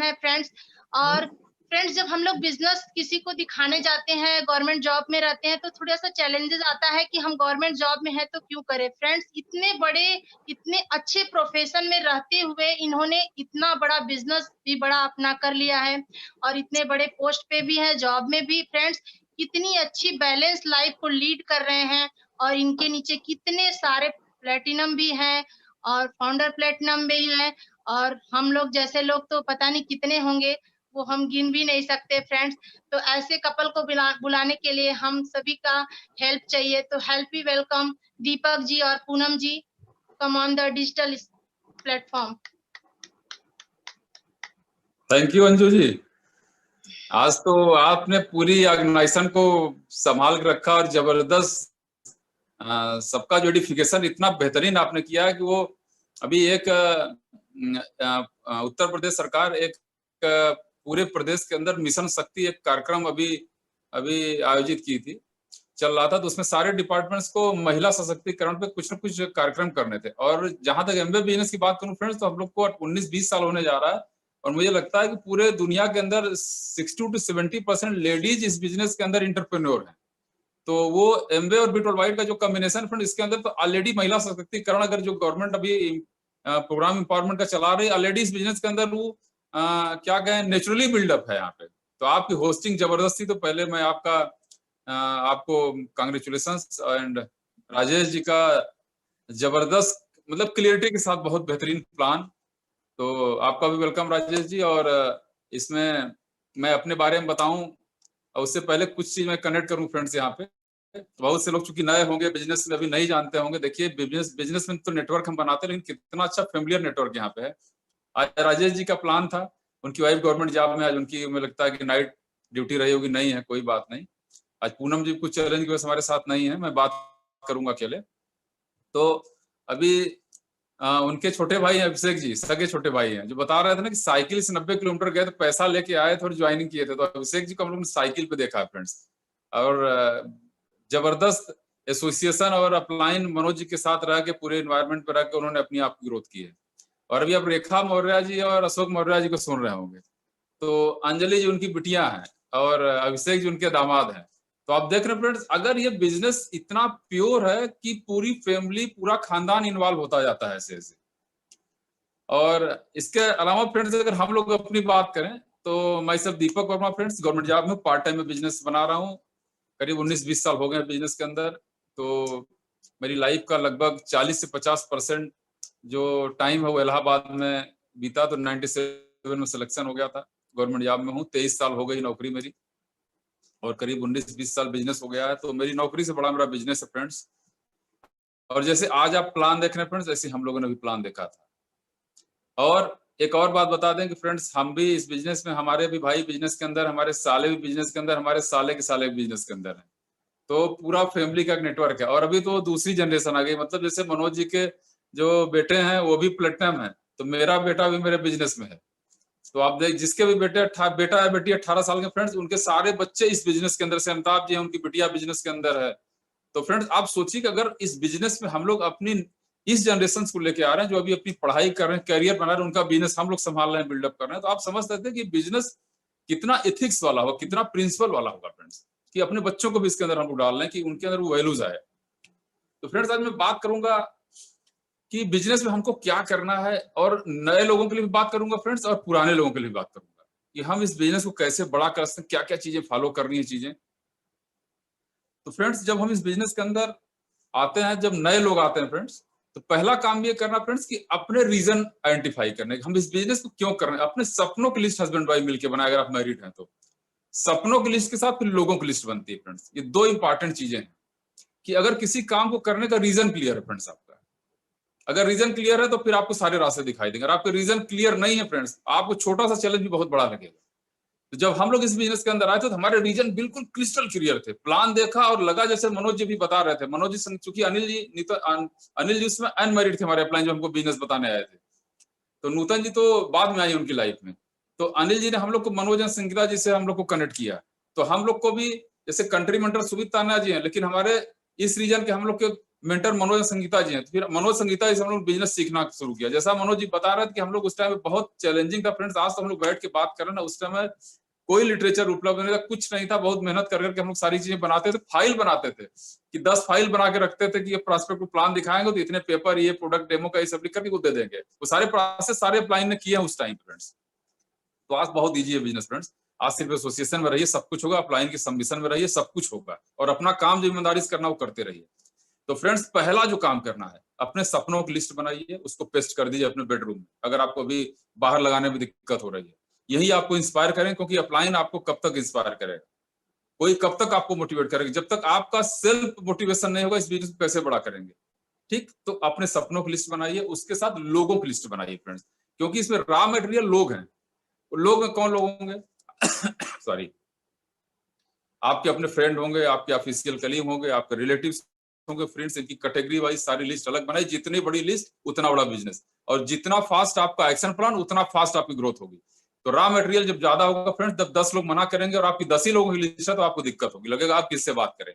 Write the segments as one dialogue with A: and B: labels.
A: हैं फ्रेंड्स। और फ्रेंड्स, जब हम लोग बिजनेस किसी को दिखाने जाते हैं, गवर्नमेंट जॉब में रहते हैं, तो थोड़ा सा चैलेंजेस आता है कि हम गवर्नमेंट जॉब में है तो क्यों करें। फ्रेंड्स, इतने बड़े, इतने अच्छे प्रोफेशन में रहते हुए इन्होंने इतना बड़ा बिजनेस भी बड़ा अपना कर लिया है और इतने बड़े पोस्ट पे भी है, जॉब में भी। फ्रेंड्स, कितनी अच्छी बैलेंस लाइफ को लीड कर रहे हैं और इनके नीचे कितने सारे प्लेटिनम भी हैं और फाउंडर प्लेटिनम भी है, और हम लोग जैसे लोग तो पता नहीं कितने होंगे, वो हम गिन भी नहीं सकते फ्रेंड्स। तो ऐसे कपल को बुलाने के लिए हम सभी का हेल्प चाहिए। तो हेल्प भी वेलकम दीपक जी और Poonam ji, come on the digital platform.
B: Thank you Anju ji. आज तो आपने पूरी ऑर्गेनाइजेशन को संभाल के रखा और जबरदस्त सबका जो एडिफिकेशन इतना बेहतरीन आपने किया है कि वो अभी एक उत्तर प्रदेश सरकार एक पूरे प्रदेश के अंदर मिशन शक्ति एक कार्यक्रम अभी आयोजित की थी, चल रहा था। तो उसमें सारे डिपार्टमेंट्स को महिला सशक्तिकरण पे कुछ न कुछ कार्यक्रम करने थे। और जहां तक एमवे बिजनेस की बात करूं फ्रेंड्स, तो हम लोग को 19-20 साल होने जा रहा है और मुझे लगता है कि पूरे दुनिया के अंदर 60 to 70% लेडीज इस बिजनेस के अंदर इंटरप्रेन्योर हैं। तो वो एमवे और बिट वर्ल्डवाइड का जो कॉम्बिनेशन फ्रेंड, इसके अंदर तो ऑलरेडी महिला सशक्तिकरण, अगर जो गवर्नमेंट अभी प्रोग्राम एम्पावरमेंट का चला रही है, ऑलरेडी इस बिजनेस के अंदर वो क्या कहें, नेचुरली बिल्डअप है यहाँ पे। तो आपकी होस्टिंग जबरदस्त थी, तो पहले मैं आपको कांग्रेचुलेशंस। एंड राजेश जी का जबरदस्त, मतलब क्लियरिटी के साथ बहुत बेहतरीन प्लान, तो आपका भी वेलकम राजेश जी। और इसमें मैं अपने बारे में बताऊं और उससे पहले कुछ चीज मैं कनेक्ट करूं फ्रेंड्स। यहाँ पे बहुत से लोग चूंकि नए होंगे बिजनेस में, अभी नहीं जानते होंगे। देखिए, बिजनेस में तो नेटवर्क हम बनाते हैं, लेकिन कितना अच्छा फेमिलियर नेटवर्क यहाँ पे है। आज राजेश जी का प्लान था, उनकी वाइफ गवर्नमेंट जॉब में, आज उनकी मुझे लगता है कि नाइट ड्यूटी रही होगी, नहीं है कोई बात नहीं। आज पूनम जी कुछ चैलेंज की वजह से हमारे साथ नहीं है, मैं बात करूंगा अकेले। तो अभी उनके छोटे भाई हैं अभिषेक जी, सगे छोटे भाई हैं, जो बता रहे थे ना कि साइकिल से 90 किलोमीटर गए, तो पैसा लेके आए थे और ज्वाइनिंग किए थे। तो अभिषेक जी को हम लोग ने साइकिल पे देखा है फ्रेंड्स। और जबरदस्त एसोसिएशन और अपलाइन मनोज जी के साथ रह के, पूरे इन्वायरमेंट पे रह के उन्होंने अपनी आप ग्रोथ की है। और अभी आप रेखा मौर्य जी और अशोक मौर्य जी को सुन रहे होंगे। तो अंजलि जी उनकी बिटिया हैं और अभिषेक जी उनके दामाद हैं। तो आप देख रहे हैं फ्रेंड्स, अगर ये बिजनेस इतना प्योर है कि पूरी फैमिली, पूरा खानदान इन्वॉल्व होता जाता है ऐसे ऐसे। और इसके अलावा फ्रेंड्स, अगर हम लोग अपनी बात करें तो मैं सब Deepak Verma friends, government job में पार्ट टाइम में बिजनेस बना रहा हूँ। करीब 19-20 साल हो गए बिजनेस के अंदर। तो मेरी लाइफ का लगभग 40 से 50% जो टाइम है वो इलाहाबाद में बीता। तो 97 में सिलेक्शन हो गया था, गवर्नमेंट जॉब में हूँ। 23 साल हो गई नौकरी मेरी और करीब 19-20 साल बिजनेस हो गया है। तो मेरी नौकरी से बड़ा मेरा बिजनेस है फ्रेंड्स। और जैसे आज आप प्लान देख रहे हैं फ्रेंड्स, ऐसे हम लोगों ने भी प्लान देखा था। और एक और बात बता दें कि फ्रेंड्स, हम भी इस बिजनेस में, हमारे भी भाई बिजनेस के अंदर, हमारे साले भी बिजनेस के अंदर, हमारे साले के साले भी बिजनेस के अंदर है। तो पूरा फैमिली का एक नेटवर्क है। और अभी तो दूसरी जनरेशन आ गई, मतलब जैसे मनोज जी के जो बेटे हैं वो भी प्लेटिनम है, तो मेरा बेटा भी मेरे बिजनेस में है। तो आप देख, जिसके भी बेटा या बेटी 18 साल के फ्रेंड्स, उनके सारे बच्चे इस बिजनेस के अंदर से। अमिताभ जी हैं, उनकी बिटिया बिजनेस के अंदर है। तो फ्रेंड्स, आप सोचिए कि अगर इस बिजनेस में हम लोग अपनी इस जनरेशन को लेके आ रहे हैं, जो अभी अपनी पढ़ाई कर रहे हैं, करियर बना रहे हैं, उनका बिजनेस हम लोग संभाल रहे हैं, बिल्डअप कर रहे हैं, तो आप समझ सकते हैं कि बिजनेस कितना एथिक्स वाला होगा, कितना प्रिंसिपल वाला होगा फ्रेंड्स, कि अपने बच्चों को भी इसके अंदर हम लोग डाल रहे हैं कि उनके अंदर वो वैल्यूज आए। तो फ्रेंड्स, आज मैं बात करूंगा कि बिजनेस में हमको क्या करना है, और नए लोगों के लिए भी बात करूंगा फ्रेंड्स, और पुराने लोगों के लिए भी बात करूंगा कि हम इस बिजनेस को कैसे बड़ा कर सकते हैं, क्या क्या चीजें फॉलो करनी है चीजें। तो फ्रेंड्स, जब हम इस बिजनेस के अंदर आते हैं, जब नए लोग आते हैं फ्रेंड्स, तो पहला काम ये करना फ्रेंड्स कि अपने रीजन आइडेंटिफाई करने, हम इस बिजनेस को क्यों कर रहे हैं। अपने सपनों की लिस्ट हस्बैंड वाइफ मिलकर बनाए, अगर आप मैरिड हैं तो। सपनों की लिस्ट के साथ फिर लोगों की लिस्ट बनती है फ्रेंड्स। ये दो इंपॉर्टेंट चीजें हैं कि अगर किसी काम को करने का रीजन क्लियर है फ्रेंड्स, आपका अगर रीजन क्लियर है तो फिर आपको सारे रास्ते दिखाई देंगे। अगर आपका रीजन क्लियर नहीं है फ्रेंड्स, आपको छोटा सा चैलेंज भी बहुत बड़ा लगेगा। तो जब हम लोग इस बिजनेस के अंदर आए थे, तो हमारे रीजन बिल्कुल क्रिस्टल क्लियर थे। प्लान देखा और लगा, जैसे मनोज जी भी बता रहे थे, मनोज जी चूंकि अनिल जी उसमें अनमैरिड थे हमारे अपलाइन, जो हमको बिजनेस बताने आए थे। तो नूतन जी तो बाद में आई उनकी लाइफ में। तो अनिल जी ने हम लोग को मनोज सिंगला जी से हम लोग को कनेक्ट किया। तो हम लोग को भी, जैसे कंट्री मेंटर सुमित ताना जी हैं, लेकिन हमारे इस रीजन के हम लोग के मेंटर मनोज संगीता जी हैं। तो फिर मनोज संगीता जी से हम लोग बिजनेस सीखना शुरू किया। जैसा मनोज जी बता रहे थे कि हम लोग उस टाइम में बहुत चैलेंजिंग था फ्रेंड्स। आज तो हम लोग बैठ के बात कर रहे हैं ना, उस टाइम में कोई लिटरेचर उपलब्ध नहीं था, कुछ नहीं था। बहुत मेहनत कर करके हम लोग सारी चीजें बनाते थे, फाइल बनाते थे कि 10 फाइल बना के रखते थे कि ये प्रॉस्पेक्ट को प्लान दिखाएंगे तो इतने पेपर, ये प्रोडक्ट डेमो का ये सब लिख करके वो दे देंगे। वो सारे प्रोसेस सारे अपलाइन ने किए हैं उस टाइम फ्रेंड्स। तो आज बहुत ईजी है बिजनेस फ्रेंड्स। आज सिर्फ एसोसिएशन में रहिए, सब कुछ होगा। अपलाइन की सबमिशन में रहिए, सब कुछ होगा। और अपना काम जो ईमानदारी से करना वो करते रहिए। तो फ्रेंड्स, पहला जो काम करना है, अपने सपनों की लिस्ट बनाइए, उसको पेस्ट कर दीजिए अपने बेडरूम में, अगर आपको अभी बाहर लगाने में दिक्कत हो रही है। यही आपको इंस्पायर करें, क्योंकि अपलाइन आपको कब तक इंस्पायर करेगा, कोई कब तक आपको मोटिवेट करेगा? जब तक आपका सेल्फ मोटिवेशन नहीं होगा, इस बिजनेस को कैसे बड़ा करेंगे? ठीक, तो अपने सपनों की लिस्ट बनाइए, उसके साथ लोगों की लिस्ट बनाइए फ्रेंड्स, क्योंकि इसमें रॉ मटेरियल लोग हैं। लोग में कौन लोग होंगे? सॉरी, आपके अपने फ्रेंड होंगे, आपके ऑफिशियल कलीग होंगे, आपके रिलेटिव्स होंगे, फ्रेंड्स। इनकी कैटेगरी वाइज सारी लिस्ट अलग बनाई। जितनी बड़ी लिस्ट उतना बड़ा बिजनेस, और जितना फास्ट आपका एक्शन प्लान उतना फास्ट आपकी ग्रोथ होगी। तो रॉ मटेरियल जब ज्यादा होगा फ्रेंड्स, जब 10 लोग मना करेंगे और आपकी 10 ही लोगों की लिस्ट है, तो आपको दिक्कत होगी, लगेगा आप किससे बात करें।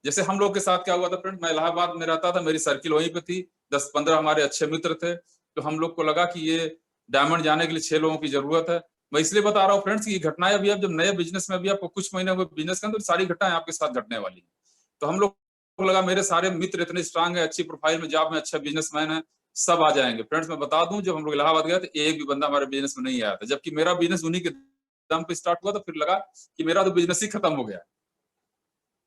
B: जैसे हम लोग के साथ क्या हुआ था फ्रेंड, मैं इलाहाबाद में रहता था, मेरी सर्किल वहीं पे थी, 10-15 हमारे अच्छे मित्र थे। तो हम लोग को लगा कि ये डायमंड जाने के लिए 6 लोगों की जरूरत है। मैं इसलिए बता रहा हूँ फ्रेंड्स कि ये घटनाएं अभी आप जब नए बिजनेस में, अभी आपको कुछ महीने हुए बिजनेस के अंदर, सारी घटनाएं आपके साथ घटने वाली है। तो हम लोग को लगा मेरे सारे मित्र इतने स्ट्रांग है, अच्छी प्रोफाइल में, जॉब में, अच्छा बिजनेसमैन है, सब आ जाएंगे। फ्रेंड्स, मैं बता दूं, जब हम लोग इलाहाबाद गए थे, एक भी बंदा हमारे बिजनेस में नहीं आया था, जबकि मेरा बिजनेस उन्हीं के दम पे स्टार्ट हुआ। तो फिर लगा कि मेरा तो बिजनेस ही खत्म हो गया,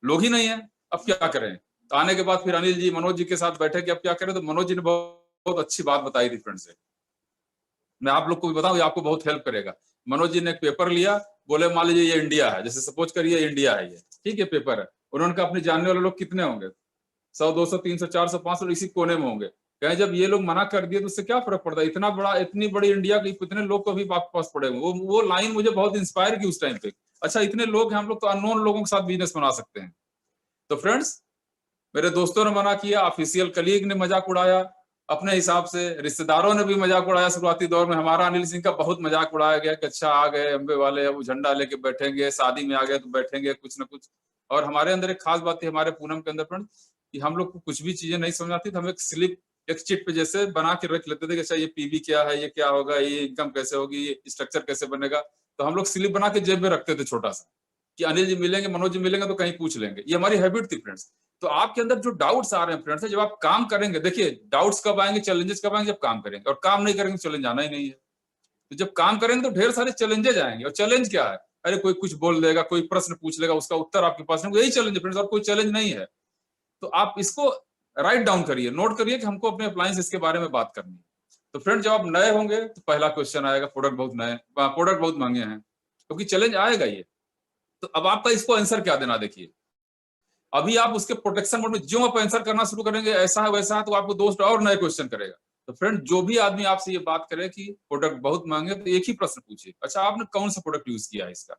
B: लोग ही नहीं है, अब क्या करें? तो आने के बाद फिर अनिल जी, मनोज जी के साथ बैठे कि अब क्या करें। तो मनोज जी ने बहुत अच्छी बात बताई थी फ्रेंड्स से, मैं आप लोग को भी बताऊं, ये आपको बहुत हेल्प करेगा। मनोज जी ने एक पेपर लिया, बोले मान लीजिए ये इंडिया है, जैसे सपोज करिए इंडिया है, ये ठीक है पेपर है। उन्होंने कहा अपने जानने वाले लोग कितने होंगे? 100, 200, 300, 400, 500 इसी कोने में होंगे। कहें जब ये लोग मना कर दिए तो उससे क्या फर्क पड़ता है? इतना बड़ा, इतनी बड़ी इंडिया के कितने लोग को भी आपके पास पड़े हुए। वो लाइन मुझे बहुत इंस्पायर की उस टाइम पे। अच्छा, इतने लोग हैं, हम लोग तो अननोन लोगों के साथ बिजनेस बना सकते हैं। तो फ्रेंड्स, मेरे दोस्तों ने मना किया, ऑफिशियल कलीग ने मजाक उड़ाया अपने हिसाब से, रिश्तेदारों ने भी मजाक उड़ाया। शुरुआती दौर में हमारा अनिल सिंह का बहुत मजाक उड़ाया गया कि अच्छा आ गए अम्बे वाले, अब झंडा लेके बैठेंगे, शादी में आ गए तो बैठेंगे कुछ ना कुछ। और हमारे अंदर एक खास बात थी हमारे पूनम के अंदर फ्रेंड, कि हम लोग को कुछ भी चीजें नहीं समझ आती, तो हम एक स्लिप, एक चिट पे जैसे बना के रख लेते थे कि अच्छा ये पीवी क्या है, ये क्या होगा, ये इनकम कैसे होगी, ये स्ट्रक्चर कैसे बनेगा। तो हम लोग स्लिप बना के जेब में रखते थे छोटा सा, कि अनिल जी मिलेंगे, मनोज जी मिलेंगे तो कहीं पूछ लेंगे। ये हमारी हैबिट थी फ्रेंड्स। तो आपके अंदर जो डाउट्स आ रहे हैं फ्रेंड्स, जब आप काम करेंगे, देखिए डाउट्स कब आएंगे, चैलेंजेस कब आएंगे? जब काम करेंगे। और काम नहीं करेंगे, चैलेंज आना ही नहीं है। तो जब काम करेंगे तो ढेर सारे चैलेंजेस आएंगे। और चैलेंज क्या है? अरे कोई कुछ बोल देगा, कोई प्रश्न पूछ लेगा, उसका उत्तर आपके पास नहीं, यही चैलेंज है फ्रेंड्स, और कोई चैलेंज नहीं है। तो आप इसको राइट डाउन करिए, नोट करिए कि हमको अपने अप्लायंस इसके बारे में बात करनी है। तो फ्रेंड, जब आप नए होंगे तो पहला क्वेश्चन आएगा, प्रोडक्ट बहुत नए, प्रोडक्ट बहुत महंगे हैं, क्योंकि चैलेंज आएगा ये। तो अब आपका इसको आंसर क्या देना, देखिए अभी आप उसके प्रोटेक्शन मोड में जो आप आंसर करना शुरू करेंगे, ऐसा है वैसा है, तो आपको दोस्त और नए क्वेश्चन करेगा। तो फ्रेंड, जो भी आदमी आपसे ये बात करे कि प्रोडक्ट बहुत महंगे, तो एक ही प्रश्न पूछिए, अच्छा आपने कौन सा प्रोडक्ट यूज किया है इसका?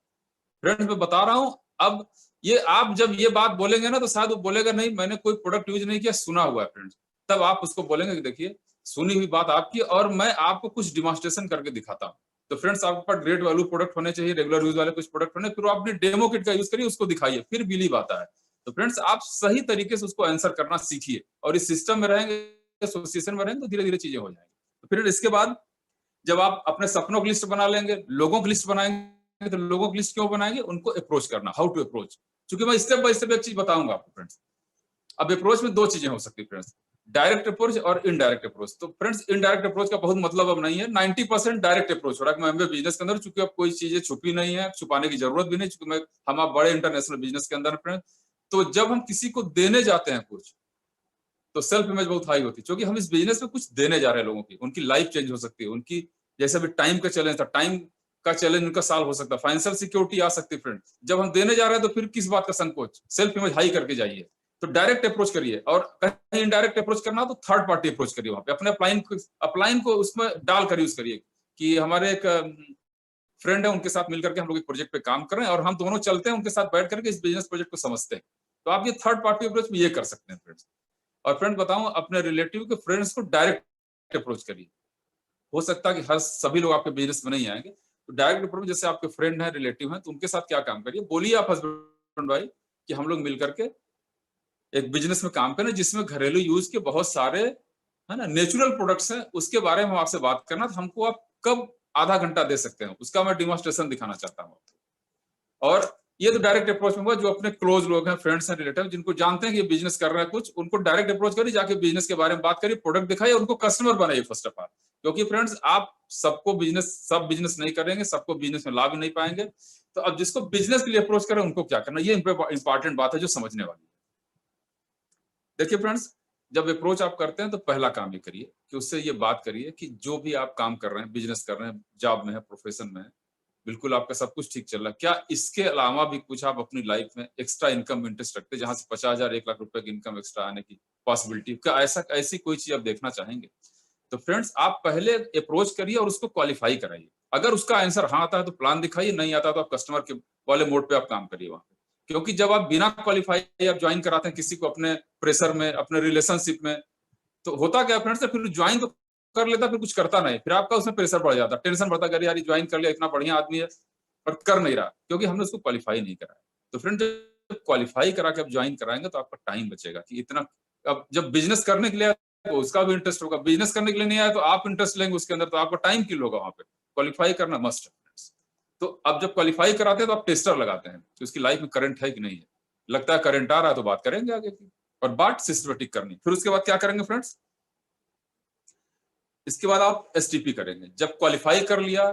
B: फ्रेंड्स, मैं बता रहा हूं, अब ये आप जब ये बात बोलेंगे ना, तो शायद वो बोलेगा नहीं मैंने कोई प्रोडक्ट यूज नहीं किया, सुना हुआ है फ्रेंड्स। तब आप उसको बोलेंगे कि देखिए सुनी हुई बात आपकी, और मैं आपको कुछ डिमॉन्स्ट्रेशन करके दिखाता हूँ। तो फ्रेंड्स, आपके पास ग्रेट वैल्यू प्रोडक्ट होने चाहिए, रेगुलर यूज वाले कुछ प्रोडक्ट होने, फिर आपने डेमो किट का यूज करिए, उसको दिखाइए, फिर बिलीव आता है। तो फ्रेंड्स, आप सही तरीके से उसको आंसर करना सीखिए, और इस सिस्टम में रहेंगे, एसोसिएशन में रहेंगे, तो धीरे धीरे चीजें हो जाएंगी। तो फिर इसके बाद जब आप अपने सपनों की लिस्ट बना लेंगे, लोगों की लिस्ट बनाएंगे, तो लोगों की लिस्ट क्यों बनाएंगे? उनको अप्रोच करना, हाउ टू अप्रोच। क्योंकि मैं स्टेप बाय स्टेप एक चीज बताऊंगा आपको फ्रेंड्स। अब अप्रोच में दो चीजें हो सकती है फ्रेंड्स, डायरेक्ट अप्रोच और इनडायरेक्ट अप्रोच। तो फ्रेंड्स, इनडायरेक्ट अप्रोच का बहुत मतलब अब नहीं है, 90% डायरेक्ट अप्रोच हो रहा है मैं बिजनेस के अंदर, चूंकि अब कोई चीजें छुपी नहीं है, छुपाने की जरूरत भी नहीं, चूंकि हम आप बड़े इंटरनेशनल बिजनेस के अंदर फ्रेंड्स। तो जब हम किसी को देने जाते हैं कुछ, तो सेल्फ इमेज बहुत हाई होती है, क्योंकि हम इस बिजनेस में कुछ देने जा रहे हैं लोगों की, उनकी लाइफ चेंज हो सकती है, उनकी जैसे अभी टाइम का चैलेंज था, टाइम का चैलेंज उनका साल हो सकता है, फाइनेंशियल सिक्योरिटी आ सकती है फ्रेंड। जब हम देने जा रहे हैं तो फिर किस बात का संकोच? सेल्फ इमेज हाई करके जाइए। तो डायरेक्ट अप्रोच करिए, और कहीं इनडायरेक्ट अप्रोच करना तो थर्ड पार्टी अप्रोच करिए, वहां पे अपने अपलाइन को उसमें डाल कर यूज करिए, कि हमारे एक फ्रेंड है, उनके साथ मिलकर के हम लोग एक प्रोजेक्ट पे काम कर रहे हैं, और हम दोनों चलते हैं उनके साथ बैठ करके इस बिजनेस प्रोजेक्ट को समझते हैं। तो आप ये थर्ड पार्टी अप्रोच में ये कर सकते हैं फ्रेंड्स। और फ्रेंड बताऊं, अपने रिलेटिव के फ्रेंड्स को डायरेक्ट अप्रोच करिए। हो सकता है कि हर सभी लोग आपके बिजनेस में नहीं आएंगे, तो डायरेक्ट अप्रोच, जैसे आपके फ्रेंड है, रिलेटिव है, तो उनके साथ क्या काम करिए, बोलिए आप हस्बैंड भाई कि हम लोग मिलकर के एक बिजनेस में काम करना जिसमें घरेलू यूज के बहुत सारे है ना नेचुरल प्रोडक्ट्स हैं, उसके बारे में हम आपसे बात करना, तो हमको आप कब आधा घंटा दे सकते हैं, उसका मैं डिमॉन्स्ट्रेशन दिखाना चाहता हूँ। और ये तो डायरेक्ट अप्रोच में हुआ, जो अपने क्लोज लोग हैं, फ्रेंड्स हैं, रिलेटिव, जिनको जानते हैं कि ये बिजनेस कर रहा है कुछ, उनको डायरेक्ट अप्रोच करिए, जाके बिजनेस के बारे में बात करिए, प्रोडक्ट दिखाइए, उनको कस्टमर बनाइए फर्स्ट ऑफ ऑल। क्योंकि फ्रेंड्स आप सबको बिजनेस, सब बिजनेस नहीं करेंगे, सबको बिजनेस में लाभ नहीं पाएंगे। तो अब जिसको बिजनेस के लिए अप्रोच करें उनको क्या करना, ये इंपॉर्टेंट बात है जो समझने वाली है। देखिए फ्रेंड्स, जब अप्रोच आप करते हैं तो पहला काम ये करिए कि उससे ये बात करिए कि जो भी आप काम कर रहे हैं, बिजनेस कर रहे हैं, जॉब में है, प्रोफेशन में है, बिल्कुल आपका सब कुछ ठीक चल रहा है, क्या इसके अलावा भी कुछ आप अपनी लाइफ में एक्स्ट्रा इनकम इंटरेस्ट रखते हैं, जहां से 50,000 1 लाख रुपए की इनकम एक्स्ट्रा आने की पॉसिबिलिटी, क्या ऐसा ऐसी कोई चीज आप देखना चाहेंगे? तो फ्रेंड्स आप पहले अप्रोच करिए और उसको क्वालिफाई कराइए। अगर उसका आंसर हाँ आता है तो प्लान दिखाइए, नहीं आता तो आप कस्टमर के वाले मोड पे आप काम करिए वहां पे। क्योंकि जब आप बिना क्वालिफाई आप ज्वाइन कराते हैं किसी को अपने प्रेशर में, अपने रिलेशनशिप में, तो होता क्या फ्रेंड्स, फिर ज्वाइन तो कर लेता, फिर कुछ करता नहीं, फिर आपका उसमें प्रेशर बढ़ जाता, टेंशन बढ़ता, अरे यार ज्वाइन कर लिया, इतना बढ़िया आदमी है, पर कर नहीं रहा, क्योंकि हमने उसको क्वालिफाई नहीं कराया। तो फ्रेंड जब क्वालिफाई करा के आप ज्वाइन कराएंगे तो आपका टाइम बचेगा कि इतना, अब जब बिजनेस करने के लिए आया तो उसका भी इंटरेस्ट होगा, बिजनेस करने के लिए नहीं आया तो आप इंटरेस्ट लेंगे उसके अंदर, तो आपका टाइम किल होगा वहां पे। क्वालिफाई करना मस्ट है फ्रेंड्स। तो अब जब क्वालिफाई कराते हैं तो आप टेस्टर लगाते हैं कि उसकी लाइफ में करंट है कि नहीं है, लगता है करंट आ रहा है तो बात करेंगे आगे की, और बात सिस्टमेटिक करनी। फिर उसके बाद क्या करेंगे फ्रेंड्स, इसके बाद आप एसटीपी करेंगे। जब क्वालिफाई कर लिया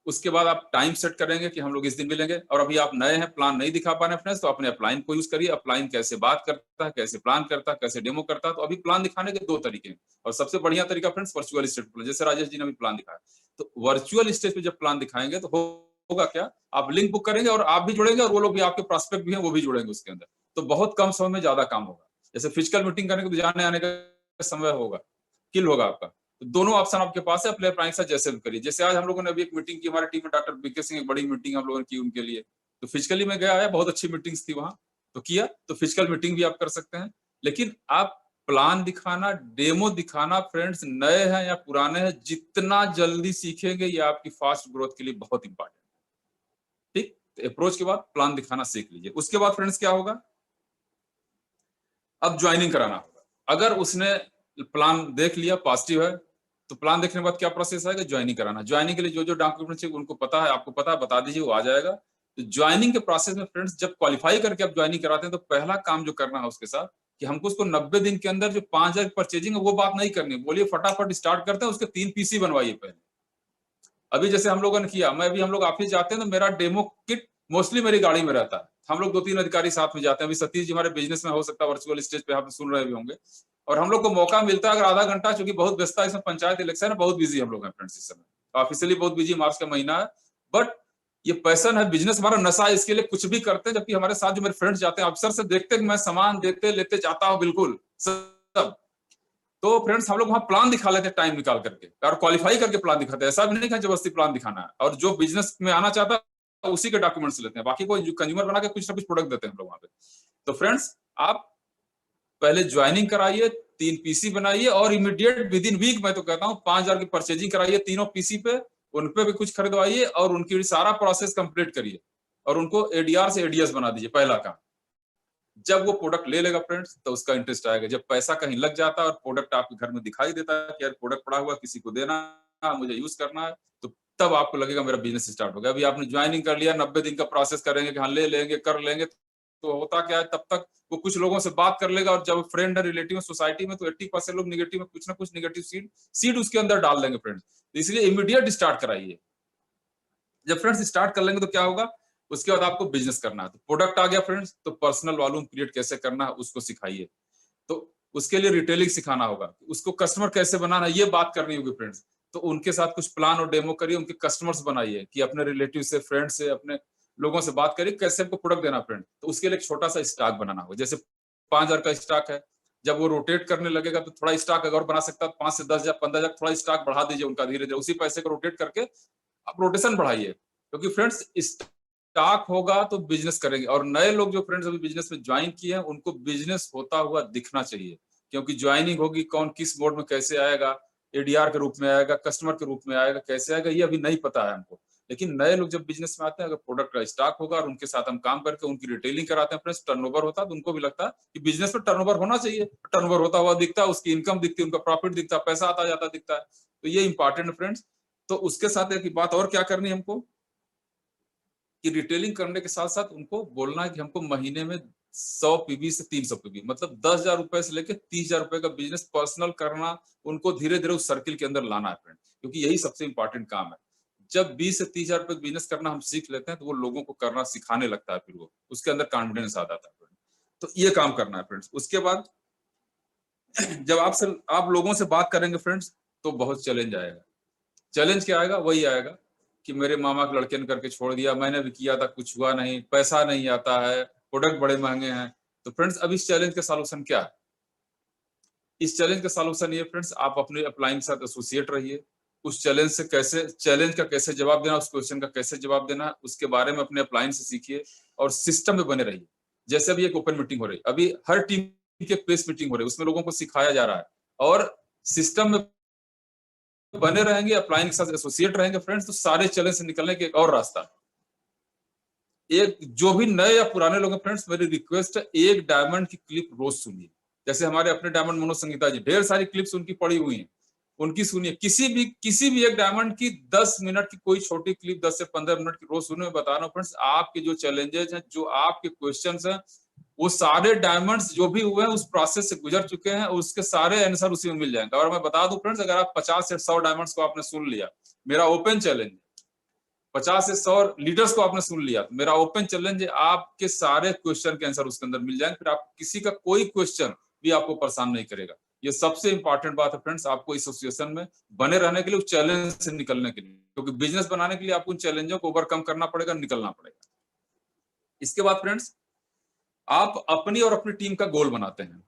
B: उसके बाद आप टाइम सेट करेंगे कि हम लोग इस दिन मिलेंगे, और अभी आप नए हैं, प्लान नहीं दिखा पा रहे हैं फ्रेंड्स, तो अपने अपलाइन को यूज करिए। अपलाइन कैसे बात करता है, कैसे प्लान करता है, कैसे डेमो करता है, तो अभी प्लान दिखाने के 2 तरीके हैं, और सबसे बढ़िया तरीका फ्रेंड्स वर्चुअल स्टेज पे, जैसे राजेश जी ने अभी प्लान दिखाया। तो वर्चुअल स्टेज पे जब प्लान दिखाएंगे तो होगा क्या, आप लिंक बुक करेंगे और आप भी जुड़ेंगे, और वो लोग भी, आपके प्रोस्पेक्ट भी हैं, वो भी जुड़ेंगे उसके अंदर, तो बहुत कम समय में ज्यादा काम होगा। जैसे फिजिकल मीटिंग करने को जाने आने का समय होगा, किल होगा आपका। तो दोनों ऑप्शन आपके पास है, अपने अपलाइन के साथ जैसे भी करिए। जैसे आज हम लोगों ने अभी एक मीटिंग की, हमारी टीम में डॉक्टर बीके सिंह, एक बड़ी मीटिंग हम लोगों ने की उनके लिए, तो फिजिकली में गया है, बहुत अच्छी मीटिंग्स थी वहां, तो किया, तो फिजिकल मीटिंग भी आप कर सकते हैं। लेकिन आप प्लान दिखाना, डेमो दिखाना फ्रेंड्स, नए हैं या पुराने हैं, जितना जल्दी सीखेंगे ये आपकी फास्ट ग्रोथ के लिए बहुत इंपॉर्टेंट है। ठीक, तो अप्रोच के बाद प्लान दिखाना सीख लीजिए। उसके बाद फ्रेंड्स क्या होगा, अब ज्वाइनिंग कराना होगा। अगर उसने प्लान देख लिया, पॉजिटिव है, तो प्लान देखने के बाद क्या प्रोसेस आएगा, ज्वाइनिंग कराना। ज्वाइनिंग के लिए जो जो डॉक्यूमेंट चाहिए उनको पता है, आपको पता है, बता दीजिए, वो आ जाएगा। तो ज्वाइनिंग के प्रोसेस में फ्रेंड्स जब क्वालिफाई करके आप ज्वाइनिंग कराते हैं तो पहला काम जो करना है उसके साथ कि हमको उसको 90 दिन के अंदर जो 5,000 परचेजिंग है वो बात नहीं करनी, बोलिए फटाफट स्टार्ट करते हैं, उसके 3 पीसी बनवाइए पहले। अभी जैसे हम लोगों ने किया, मैं अभी हम लोग ऑफिस जाते हैं तो मेरा डेमो किट मोस्टली मेरी गाड़ी में रहता है, हम लोग 2-3 अधिकारी साथ में जाते हैं। अभी सतीश जी हमारे बिजनेस में हो सकता है वर्चुअल स्टेज पे आप सुन रहे भी होंगे, और हम लोग को मौका मिलता है अगर आधा घंटा, चूंकि बहुत व्यस्त है इसमें, पंचायत इलेक्शन है, बहुत बिजी हम लोग हैं फ्रेंड्स इस समय, ऑफिशियली बहुत बिजी, मार्च का महीना है, बट ये पैशन है, बिजनेस हमारा नशा है, इसके लिए कुछ भी करते हैं। जबकि हमारे साथ जो मेरे फ्रेंड्स जाते हैं अक्सर से देखते हैं कि मैं सामान देते लेते जाता हूँ, बिल्कुल सब। तो फ्रेंड्स हम लोग वहां प्लान दिखा लेते हैं टाइम निकाल करके, और क्वालिफाई करके प्लान दिखाते हैं, ऐसा भी नहीं कि जबरदस्ती प्लान दिखाना है। और जो बिजनेस में आना चाहता है उसी के डॉक्यूमेंट्स लेते हैं, बाकी कोई कंज्यूमर बना के कुछ ना कुछ प्रोडक्ट देते हैं हम लोग वहां पे। तो फ्रेंड्स आप पहले ज्वाइनिंग कराइए, 3 पीसी बनाइए, और इमीडिएट विद इन वीक मैं तो कहता हूँ 5,000 की परचेजिंग कराइए तीनों पीसी पे, उन पे भी कुछ खरीदवाइए, और उनकी सारा प्रोसेस कंप्लीट करिए, और उनको एडीआर से एडीएस बना दीजिए, पहला काम। जब वो प्रोडक्ट ले लेगा फ्रेंड्स तो उसका इंटरेस्ट आएगा। जब पैसा कहीं लग जाता है और प्रोडक्ट आपके घर में दिखाई देता है कि यार प्रोडक्ट पड़ा हुआ, किसी को देना, मुझे यूज करना है, तो तब आपको लगेगा मेरा बिजनेस स्टार्ट हो गया। अभी आपने ज्वाइनिंग कर लिया, 90 दिन का प्रोसेस करेंगे कि हाँ ले लेंगे, कर लेंगे, तो होता क्या है, तब तक वो कुछ लोगों से बात कर लेगा, और जब फ्रेंड है, रिलेटिव है, सोसाइटी में, तो 80% लोग निगेटिव में कुछ ना कुछ निगेटिव सीड उसके अंदर डाल देंगे फ्रेंड्स। तो इसलिए इमीडिएट स्टार्ट कराइए। जब फ्रेंड्स स्टार्ट कर लेंगे तो क्या होगा, उसके बाद आपको बिजनेस करना है। तो प्रोडक्ट आ गया फ्रेंड्स, तो पर्सनल वॉल्यूम क्रिएट कैसे करना है उसको सिखाइए। तो उसके लिए रिटेलिंग सिखाना होगा, उसको कस्टमर कैसे बनाना है ये बात करनी होगी फ्रेंड्स। तो उनके साथ कुछ प्लान और डेमो करिए, उनके कस्टमर्स बनाइए, कि अपने रिलेटिव से, फ्रेंड से, अपने लोगों से बात करिए कैसे आपको प्रोडक्ट देना फ्रेंड। तो उसके लिए एक छोटा सा स्टॉक बनाना होगा, जैसे 5,000 का स्टॉक है, जब वो रोटेट करने लगेगा तो थोड़ा स्टॉक अगर बना सकता है 5 से 10,000 15,000 थोड़ा स्टॉक बढ़ा दीजिए उनका, धीरे धीरे उसी पैसे को रोटेट करके आप रोटेशन बढ़ाइए। क्योंकि फ्रेंड्स स्टॉक होगा तो बिजनेस करेंगे, और नए लोग जो फ्रेंड्स अभी बिजनेस में ज्वाइन किए हैं उनको बिजनेस होता हुआ दिखना चाहिए। क्योंकि ज्वाइनिंग होगी, कौन किस मोड में कैसे आएगा, एडीआर के रूप में आएगा, कस्टमर के रूप में आएगा, कैसे आएगा, ये अभी नहीं पता है हमको। लेकिन नए लोग जब बिजनेस में आते हैं, अगर प्रोडक्ट का स्टॉक होगा और उनके साथ हम काम करके उनकी रिटेलिंग कराते हैं, फ्रेंड्स टर्नओवर होता है, तो उनको भी लगता है कि बिजनेस में टर्नओवर होना चाहिए। टर्नओवर होता हुआ दिखता है, उसकी इनकम दिखती है, उनका प्रॉफिट दिखता है, पैसा आता जाता दिखता है। तो ये इंपॉर्टेंट है फ्रेंड्स। तो उसके साथ एक बात और क्या करनी है हमको, कि रिटेलिंग करने के साथ साथ उनको बोलना है कि हमको महीने में 100 पीबी से 300 पीबी, मतलब 10,000 रुपए से लेकर 30,000 रुपए का बिजनेस पर्सनल करना, उनको धीरे धीरे उस सर्किल के अंदर लाना है फ्रेंड, क्योंकि यही सबसे इंपॉर्टेंट काम है। जब 20 से 30,000 रुपए बिजनेस करना हम सीख लेते हैं, तो वो लोगों को करना सिखाने लगता है, फिर वो उसके अंदर कॉन्फिडेंस आ जाता है फ्रेंड। तो ये काम करना है फ्रेंड्स। उसके बाद जब आप लोगों से बात करेंगे फ्रेंड्स, तो बहुत चैलेंज आएगा। चैलेंज क्या आएगा, वही आएगा कि मेरे मामा के लड़के ने करके छोड़ दिया, मैंने भी किया था, कुछ हुआ नहीं, पैसा नहीं आता है, प्रोडक्ट बड़े महंगे हैं। तो फ्रेंड्स अब इस चैलेंज का सॉल्यूशन क्या है? इस चैलेंज का सॉल्यूशन ये फ्रेंड्स, आप अपने अपलाइन के साथ एसोसिएट रहिए। उस चैलेंज का कैसे जवाब देना, उस क्वेश्चन का कैसे जवाब देना, उसके बारे में अपने अपलाइन से सीखिए और सिस्टम में बने रहिए। जैसे अभी एक ओपन मीटिंग हो रही, अभी हर टीम की एक प्रेस मीटिंग हो रही है, उसमें लोगों को सिखाया जा रहा है, और सिस्टम में बने रहेंगे, अपलाइन के साथ एसोसिएट रहेंगे फ्रेंड्स, तो सारे चैलेंज से निकलने के एक और रास्ता। एक जो भी नए या पुराने लोग हैं फ्रेंड्स, मेरी रिक्वेस्ट है, एक डायमंड की क्लिप रोज सुनिए। जैसे हमारे अपने डायमंड मनोज संगीता जी, ढेर सारी क्लिप्स उनकी पड़ी हुई हैं, उनकी सुनिए। किसी भी एक डायमंड की 10 मिनट की कोई छोटी क्लिप, 10 से 15 मिनट की रोज सुने। मैं बता रहा हूँ फ्रेंड्स, आपके जो चैलेंजेस हैं, जो आपके क्वेश्चंस हैं, वो सारे डायमंड्स जो भी हुए हैं उस प्रोसेस से गुजर चुके हैं, और उसके सारे आंसर उसी में मिल जाएंगे। और मैं बता दूं फ्रेंड्स, अगर आप 50 से 100 डायमंड्स को आपने सुन लिया, मेरा ओपन चैलेंज 50 से 100 लीडर्स को आपने सुन लिया, मेरा ओपन चैलेंज है, आपके सारे क्वेश्चन के आंसर उसके अंदर मिल जाएंगे। फिर आप किसी का कोई क्वेश्चन भी आपको परेशान नहीं करेगा। ये सबसे इंपॉर्टेंट बात है फ्रेंड्स, आपको इस सिचुएशन में बने रहने के लिए, उस चैलेंज से निकलने के लिए, क्योंकि बिजनेस बनाने के लिए आपको उन चैलेंजों को ओवरकम करना पड़ेगा, निकलना पड़ेगा। इसके बाद फ्रेंड्स, आप अपनी और अपनी टीम का गोल बनाते हैं,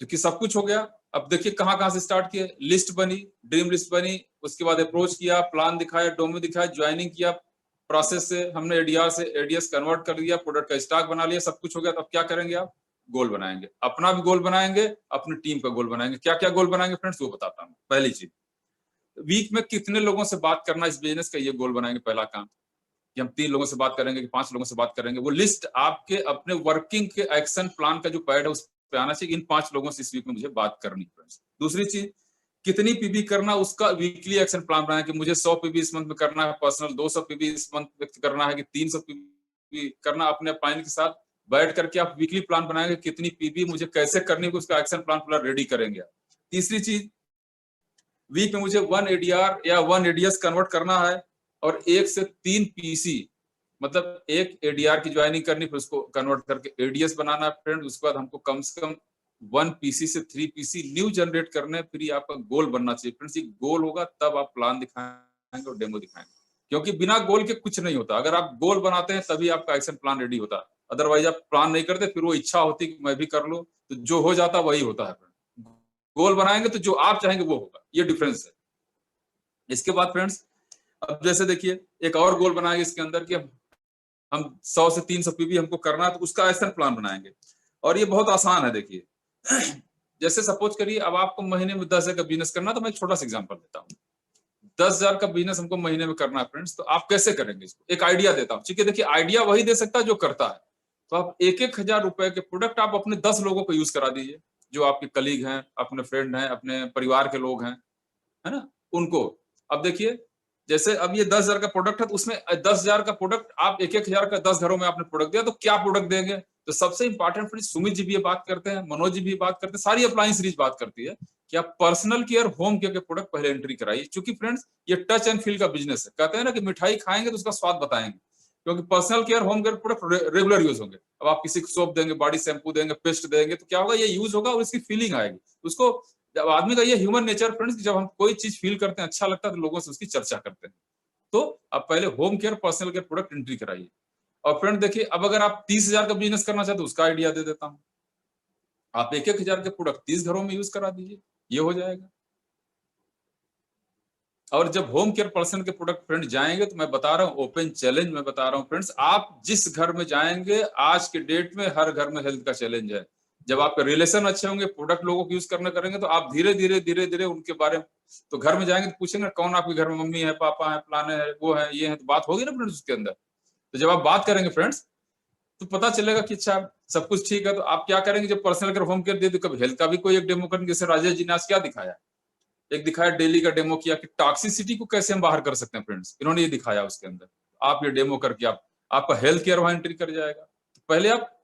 B: क्योंकि सब कुछ हो गया। अब देखिए कहां से स्टार्ट किए, लिस्ट बनी, ड्रीम लिस्ट बनी, उसके बाद अप्रोच किया, प्लान दिखाया, डोमो दिखाया, ज्वाइनिंग किया, प्रोसेस से हमने एडीआर से एडीएस कन्वर्ट कर दिया, प्रोडक्ट का स्टॉक बना लिया, सब कुछ हो गया। तो अब क्या करेंगे, आप गोल बनाएंगे, अपना भी गोल बनाएंगे, अपनी टीम का गोल बनाएंगे। क्या क्या गोल बनाएंगे फ्रेंड्स, वो बताता हूँ। पहली चीज, वीक में कितने लोगों से बात करना इस बिजनेस का, ये गोल बनाएंगे। पहला काम कि हम 3 लोगों से बात करेंगे कि 5 लोगों से बात करेंगे, वो लिस्ट आपके अपने वर्किंग के एक्शन प्लान का जो पैड है उस पे आना चाहिए, इन 5 लोगों से इस वीक में मुझे बात करनी है। दूसरी चीज, कितनी पीबी करना, उसका वीकली एक्शन प्लान बनाए कि मुझे 100 पीबी इस मंथ में करना है पर्सनल, 200 पीबी इस मंथ में करना है, कि 300 पीबी करना। अपने अपलाइन के साथ बैठ करके आप वीकली प्लान बनाएंगे, कितनी पीबी मुझे कैसे करनी है, उसका एक्शन प्लान पूरा रेडी करेंगे। तीसरी चीज, वीक में मुझे 1 एडीआर या 1 एडीएस कन्वर्ट करना है, और 1 से 3 पीसी, मतलब एक एडीआर की ज्वाइनिंग करनी, फिर उसको कन्वर्ट करके एडीएस बनाना है फ्रेंड। उसके बाद हमको कम से कम 1 पीसी से 3 पीसी न्यू जनरेट करने, फिर ये आपका गोल बनना चाहिए फ्रेंड्स। ये गोल होगा तब आप प्लान दिखाएंगे और डेमो दिखाएंगे, क्योंकि बिना गोल के कुछ नहीं होता। अगर आप गोल बनाते हैं तभी आपका एक्शन प्लान रेडी होता है, अदरवाइज आप प्लान नहीं करते, फिर वो इच्छा होती कि मैं भी कर लूं, तो जो हो जाता वही होता है। गोल बनाएंगे तो जो आप चाहेंगे वो होगा, ये डिफरेंस है। इसके बाद फ्रेंड्स, अब जैसे देखिए एक और गोल बनाएंगे इसके अंदर कि हम 100 से 300 पीबी हमको करना है, तो उसका एक्शन प्लान बनाएंगे। और ये बहुत आसान है। देखिए जैसे सपोज करिए अब आपको महीने में 10,000 का बिजनेस करना, तो मैं एक छोटा सा एग्जांपल देता हूँ। 10,000 का बिजनेस हमको महीने में करना है फ्रेंड्स, तो आप कैसे करेंगे इसको, एक आइडिया देता हूँ। ठीक है, देखिए आइडिया वही दे सकता है जो करता है। तो आप 1,000 रुपए के प्रोडक्ट आप अपने 10 लोगों को यूज करा दीजिए, जो आपके कलीग हैं, अपने फ्रेंड हैं, अपने परिवार के लोग हैं, है ना, उनको। अब देखिए जैसे अब ये 10,000 का प्रोडक्ट है, तो उसमें 10,000 का प्रोडक्ट आप 1,000 का 10 घरों में आपने प्रोडक्ट दिया, तो क्या प्रोडक्ट देंगे। तो सबसे इंपॉर्टेंट फ्रेंड्स, सुमित जी भी ये बात करते हैं, मनोज जी भी बात करते हैं, सारी अप्लायंस सीरीज बात करती है कि आप पर्सनल केयर, होम केयर के प्रोडक्ट पहले एंट्री कराइए। क्योंकि फ्रेंड्स ये टच एंड फील का बिजनेस है, कहते हैं ना कि मिठाई खाएंगे तो उसका स्वाद बताएंगे, क्योंकि personal care, home care product regular use होंगे। अब आप किसी को सोप देंगे, बॉडी शैम्पू देंगे, पेस्ट देंगे, तो क्या होगा, ये यूज होगा और इसकी फीलिंग आएगी उसको। जब आदमी का ये ह्यूमन नेचर फ्रेंड्स, जब हम कोई चीज फील करते हैं, अच्छा लगता है, तो लोगों से उसकी चर्चा करते हैं। तो आप पहले home care, personal care product entry कराइए। और फ्रेंड देखिए, अब अगर आप 30,000 का बिजनेस करना चाहते हो, उसका आइडिया दे देता हूं। आप 1,000 के प्रोडक्ट 30 घरों में यूज करा दीजिए, ये हो जाएगा। और जब होम केयर पर्सन के प्रोडक्ट फ्रेंड जाएंगे, तो मैं बता रहा हूं, ओपन चैलेंज मैं बता रहा हूं फ्रेंड्स, आप जिस घर में जाएंगे, आज के डेट में हर घर में हेल्थ का चैलेंज है। जब आपके रिलेशन अच्छे होंगे, प्रोडक्ट लोगों को यूज करने करेंगे, तो आप धीरे धीरे उनके बारे में, तो घर में जाएंगे तो पूछेंगे कौन आपके घर में मम्मी है, पापा है, फलाने है, वो है, ये है, तो बात होगी ना फ्रेंड्स उसके अंदर। तो जब आप बात करेंगे फ्रेंड्स, तो पता चलेगा कि अच्छा सब कुछ ठीक है। तो आप क्या करेंगे, जब पर्सनल अगर होम केयर दे, तो कभी हेल्थ का भी कोई एक डेमो करेंगे। जैसे राजेश जी ने आज क्या दिखाया, एक दिखाया डेली का डेमो किया कि टॉक्सिसिटी को कैसे हम बाहर कर सकते हैं फ्रेंड्स, इन्होंने ये दिखाया उसके अंदर। आप ये डेमो करके आपका हेल्थ केयर वहां एंट्री कर जाएगा। तो पहले आप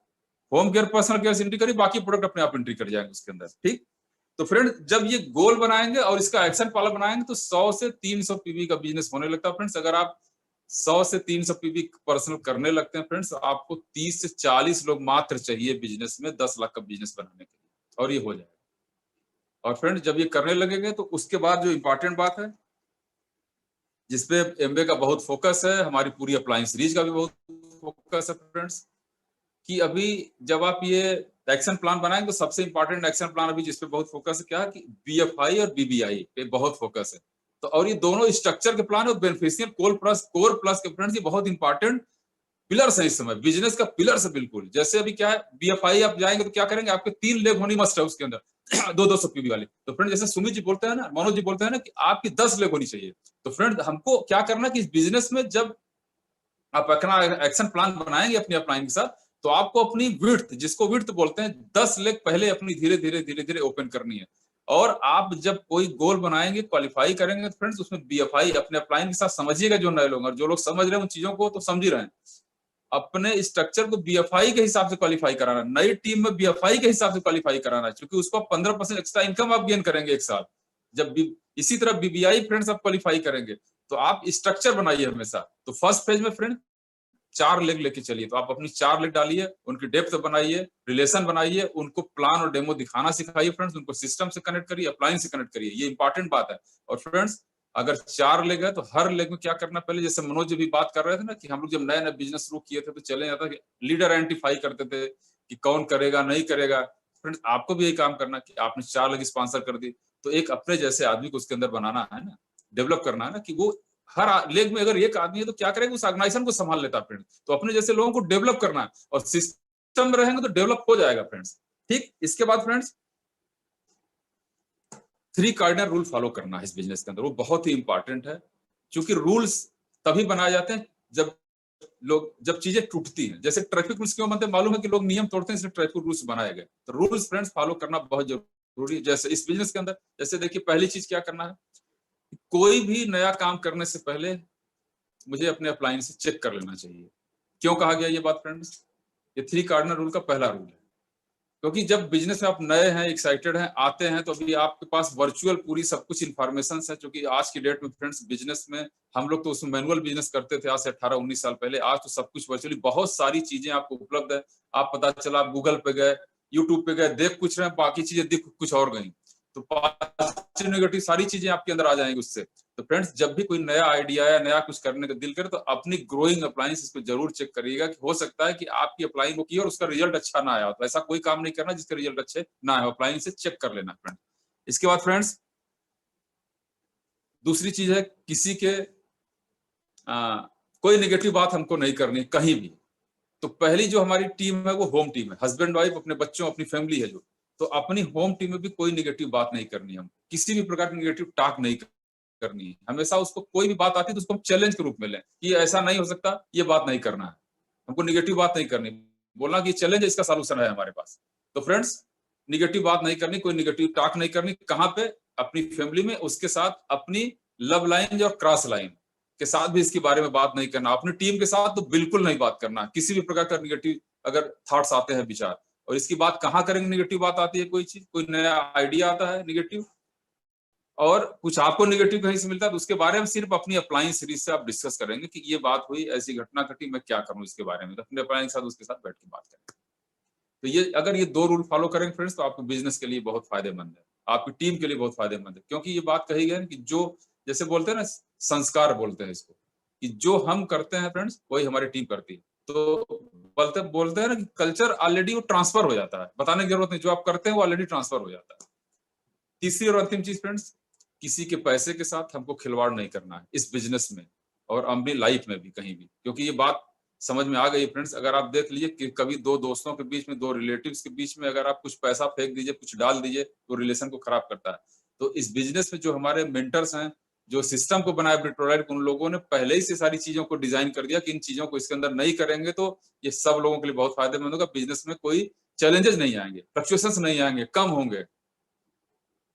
B: होम केयर पर्सनल केयर से एंट्री करिए, बाकी प्रोडक्ट अपने आप एंट्री कर जाएंगे उसके अंदर, ठीक। तो फ्रेंड जब ये गोल बनाएंगे और इसका एक्शन प्लान बनाएंगे, तो 100 से 300 पीवी का बिजनेस होने लगता है फ्रेंड्स। अगर आप 100 से 300 पीवी पर्सनल करने लगते हैं फ्रेंड्स, आपको 30 से 40 लोग मात्र चाहिए बिजनेस में 10 लाख का बिजनेस बनाने के लिए, और ये हो जाएगा। और फ्रेंड्स जब ये करने लगेंगे, तो उसके बाद जो इंपॉर्टेंट बात है, जिसपे एमबे का बहुत फोकस है, हमारी पूरी अप्लायंस सीरीज का भी बहुत फोकस है फ्रेंड्स, कि अभी जब आप ये एक्शन प्लान बनाएंगे, तो सबसे इंपॉर्टेंट एक्शन प्लान अभी जिसपे बहुत फोकस है, क्या है कि बीएफआई और बीबीआई पे बहुत फोकस है। तो और ये दोनों स्ट्रक्चर के प्लान और बेनिफिशियल कोर प्लस के फ्रेंड्स, ये बहुत इंपॉर्टेंट पिलर्स है इस समय, बिजनेस का पिलर्स है बिल्कुल। जैसे अभी क्या है, बीएफआई आप जाएंगे तो क्या करेंगे, आपके 3 लेग होनी मस्ट है उसके अंदर 200 पीवी वाली। तो फ्रेंड जैसे सुमित जी बोलते हैं ना, मनोज जी बोलते हैं ना, कि आपकी 10 लेग होनी चाहिए। तो फ्रेंड हमको क्या करना कि इस बिजनेस में जब आप अपना एक्शन प्लान बनाएंगे अपनी अपलाइन के साथ, तो आपको अपनी विड्थ, जिसको विड्थ बोलते हैं, 10 लेग पहले अपनी धीरे धीरे ओपन करनी है। और आप जब कोई गोल बनाएंगे, क्वालिफाई करेंगे, तो फ्रेंड्स उसमें बीएफआई अपने अपलाइन के साथ समझिएगा। जो नए लोग और जो लोग समझ रहे हैं उन चीजों को तो समझ ही रहे हैं, अपने स्ट्रक्चर को बीएफआई के हिसाब से क्वालिफाई कराना, नई टीम में बीएफआई के हिसाब से क्वालिफाई कराना, क्योंकि उसको 15% एक्स्ट्रा इनकम आप गेन करेंगे एक साल जब इसी तरह बीबीआई फ्रेंड्स आप क्वालिफाई करेंगे। तो आप स्ट्रक्चर बनाइए हमेशा। तो फर्स्ट फेज में फ्रेंड 4 लेग लेके चलिए, तो आप अपनी 4 लेग डालिए, उनकी डेप्थ बनाइए, रिलेशन बनाइए, उनको प्लान और डेमो दिखाना सिखाइए फ्रेंड्स, उनको सिस्टम से कनेक्ट करिए, अप्लायंस से कनेक्ट करिए, ये इंपॉर्टेंट बात है। और फ्रेंड्स अगर 4 लेग है, तो हर लेग में क्या करना, पहले जैसे मनोज जी भी बात कर रहे थे ना, कि हम लोग जब नए नए बिजनेस शुरू किए थे, तो चले जाता कि लीडर आइडेंटिफाई करते थे कि कौन करेगा नहीं करेगा। फ्रेंड्स आपको भी यही काम करना कि आपने 4 लेग स्पॉन्सर कर दी, तो एक अपने जैसे आदमी को उसके अंदर बनाना है ना, डेवलप करना है ना, कि वो हर लेग में अगर एक आदमी है, तो क्या करेगा, उस ऑर्गेनाइजेशन को संभाल लेता है फ्रेंड्स। तो अपने जैसे लोगों को डेवलप करना है, और सिस्टम में रहेंगे तो डेवलप हो जाएगा फ्रेंड्स, ठीक। इसके बाद फ्रेंड्स 3 कार्डिनल रूल फॉलो करना है इस बिजनेस के अंदर, वो बहुत ही इंपॉर्टेंट है। क्योंकि रूल्स तभी बनाए जाते हैं जब चीजें टूटती हैं। जैसे ट्रैफिक रूल्स क्यों बनते हैं, मालूम है कि लोग नियम तोड़ते हैं, इसलिए ट्रैफिक रूल्स बनाए गए। तो रूल्स फ्रेंड्स फॉलो करना बहुत जरूरी है। जैसे इस बिजनेस के अंदर, जैसे देखिए पहली चीज क्या करना है, कोई भी नया काम करने से पहले मुझे अपने अप्लायंस से चेक कर लेना चाहिए। क्यों कहा गया ये बात फ्रेंड्स, ये 3 कार्डिनल रूल का पहला रूल है। क्योंकि जब बिजनेस में आप नए हैं, एक्साइटेड हैं, आते हैं, तो अभी आपके पास वर्चुअल पूरी सब कुछ इन्फॉर्मेशन है। क्योंकि आज की डेट में फ्रेंड्स बिजनेस में हम लोग तो उसमें मैनुअल बिजनेस करते थे आज से 18-19 साल पहले, आज तो सब कुछ वर्चुअली, बहुत सारी चीजें आपको उपलब्ध है। आप पता चला आप गूगल पे गए, यूट्यूब पे गए, देख कुछ रहे हैं, बाकी चीजें दिख कुछ और गई। तो पॉजिटिव नेगेटिव सारी चीजें आपके अंदर आ जाएंगी उससे। तो फ्रेंड्स जब भी कोई नया आइडिया या नया कुछ करने का दिल करे, तो अपनी ग्रोइंग अप्लायंस इसको जरूर चेक करिएगा, कि हो सकता है कि आपकी अप्लाइंग को की और उसका रिजल्ट अच्छा ना आया हो। तो ऐसा कोई काम नहीं करना जिसका रिजल्ट अच्छे ना आए, अप्लाइंग से चेक कर लेना फ्रेंड। इसके बाद फ्रेंड्स दूसरी चीज है, किसी के कोई नेगेटिव बात हमको नहीं करनी कहीं भी। तो पहली जो हमारी टीम है वो होम टीम है, हस्बैंड वाइफ, अपने बच्चों, अपनी फैमिली है जो। तो अपनी होम टीम में भी कोई नेगेटिव बात नहीं करनी, हम किसी भी प्रकार की नेगेटिव टॉक नहीं करनी है। हमेशा उसको कोई भी बात आती है तो उसको हम चैलेंज के रूप में लें, कि ऐसा नहीं हो सकता, ये बात नहीं करना है, हमको नेगेटिव बात नहीं करनी, बोलना कि चैलेंज है, इसका सॉल्यूशन है हमारे पास। तो फ्रेंड्स निगेटिव बात नहीं करनी, कोई निगेटिव टॉक नहीं करनी। कहाँ पे, अपनी फैमिली में, उसके साथ अपनी लव लाइन और क्रॉस लाइन के साथ भी इसके बारे में बात नहीं करना। अपनी टीम के साथ तो बिल्कुल नहीं बात करना, किसी भी प्रकार का निगेटिव अगर थॉट्स आते हैं, विचार। और इसकी बात कहाँ करेंगे, निगेटिव बात आती है, कोई चीज, कोई नया आइडिया आता है निगेटिव, और कुछ आपको निगेटिव कहीं से मिलता है, तो उसके बारे में सिर्फ अपनी अप्लायंस सीरीज से आप डिस्कस करेंगे कि ये बात हुई, ऐसी घटना घटी, मैं क्या करूं इसके बारे में। तो अपने अप्लायंस के साथ उसके साथ बैठ के बात करें। तो ये अगर ये 2 रूल फॉलो करेंगे फ्रेंड्स, तो आपके बिजनेस के लिए बहुत फायदेमंद है, आपकी टीम के लिए बहुत फायदेमंद है। क्योंकि ये बात कही गई है कि जो, जैसे बोलते हैं ना, संस्कार बोलते हैं इसको, कि जो हम करते हैं फ्रेंड्स वही हमारी टीम करती है। तो बोलते हैं ना कि कल्चर ऑलरेडी वो ट्रांसफर हो जाता है, बताने की जरूरत नहीं, जो आप करते हैं वो ऑलरेडी ट्रांसफर हो जाता है। तीसरी और अंतिम चीज फ्रेंड्स, किसी के पैसे के साथ हमको खिलवाड़ नहीं करना है इस बिजनेस में, और अपनी लाइफ में भी कहीं भी। क्योंकि ये बात समझ में आ गई फ्रेंड्स। अगर आप देख लीजिए कि कभी दो दोस्तों के बीच में, दो रिलेटिव्स के बीच में अगर आप कुछ पैसा फेंक दीजिए, कुछ डाल दीजिए, तो रिलेशन को खराब करता है। तो इस बिजनेस में जो हमारे मेंटर्स हैं, जो सिस्टम को बनाया ब्रिक्टोराइट, उन लोगों ने पहले ही से सारी चीजों को डिजाइन कर दिया कि इन चीजों को इसके अंदर नहीं करेंगे तो ये सब लोगों के लिए बहुत फायदेमंद होगा। बिजनेस में कोई चैलेंजेस नहीं आएंगे, फ्लक्चुएशंस नहीं आएंगे, कम होंगे।